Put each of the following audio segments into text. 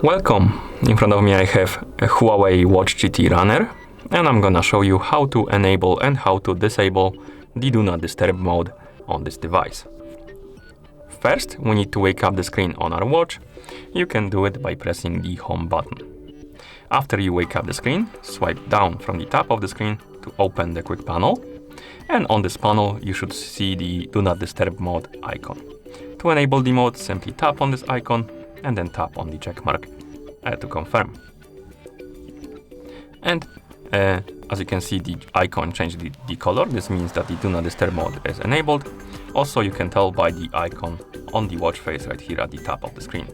Welcome! In front of me I have a Huawei Watch GT Runner, and I'm gonna show you how to enable and how to disable the Do Not Disturb mode on this device. First, we need to wake up the screen on our watch. You can do it by pressing the home button. After you wake up the screen, swipe down from the top of the screen to open the quick panel. And on this panel, you should see the Do Not Disturb mode icon. To enable the mode, simply tap on this icon and then tap on the check mark to confirm. And as you can see, the icon changed the color. This means that the Do Not Disturb mode is enabled. Also, you can tell by the icon on the watch face right here at the top of the screen.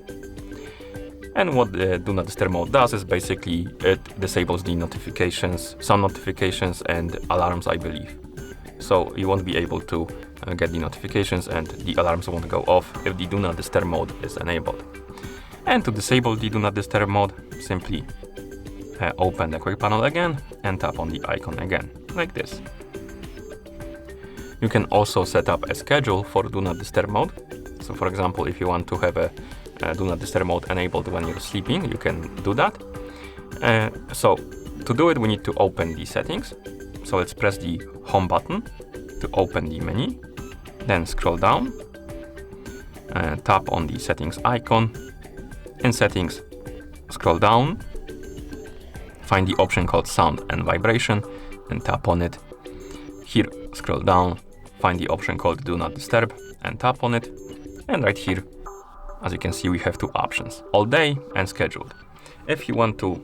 And what the Do Not Disturb mode does is basically it disables the notifications, some notifications and alarms, I believe. So you won't be able to get the notifications and the alarms won't go off if the Do Not Disturb mode is enabled. And to disable the Do Not Disturb mode, simply open the quick panel again and tap on the icon again, like this. You can also set up a schedule for Do Not Disturb mode. So for example, if you want to have a Do Not Disturb mode enabled when you're sleeping, you can do that. So to do it, we need to open the settings. So let's press the home button to open the menu, then scroll down, tap on the settings icon. In settings, scroll down, find the option called sound and vibration and tap on it. Here, scroll down, find the option called Do Not Disturb and tap on it. And right here, as you can see, we have two options, all day and scheduled. If you want to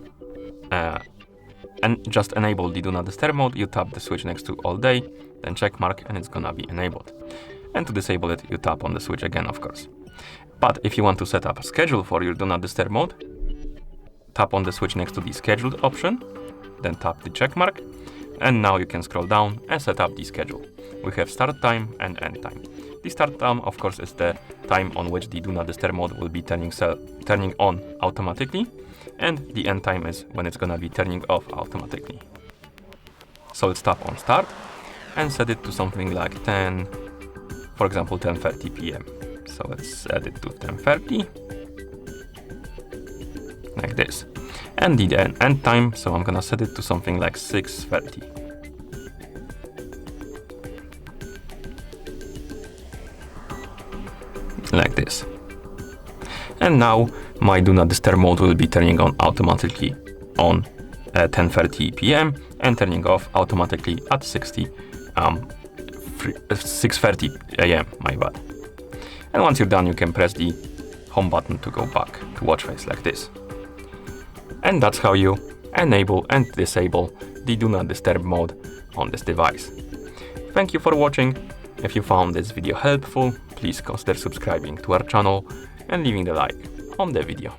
just enable the Do Not Disturb mode, you tap the switch next to all day, then check mark, and it's gonna be enabled. And to disable it, you tap on the switch again, of course. But if you want to set up a schedule for your Do Not Disturb mode, tap on the switch next to the scheduled option, then tap the check mark, and now you can scroll down and set up the schedule. We have start time and end time. The start time, of course, is the time on which the Do Not Disturb mode will be turning on automatically, and the end time is when it's gonna be turning off automatically. So let's tap on start and set it to something like 10, for example, 10:30 p.m. So let's set it to 10:30, like this. And the end time, so I'm gonna set it to something like 6:30. Like this. And now my Do Not Disturb mode will be turning on automatically on 10:30 p.m. and turning off automatically at 6:30 a.m. my bad. And once you're done, you can press the home button to go back to watch face like this. And that's how you enable and disable the Do Not Disturb mode on this device. Thank you for watching. If you found this video helpful, please consider subscribing to our channel and leaving a like on the video.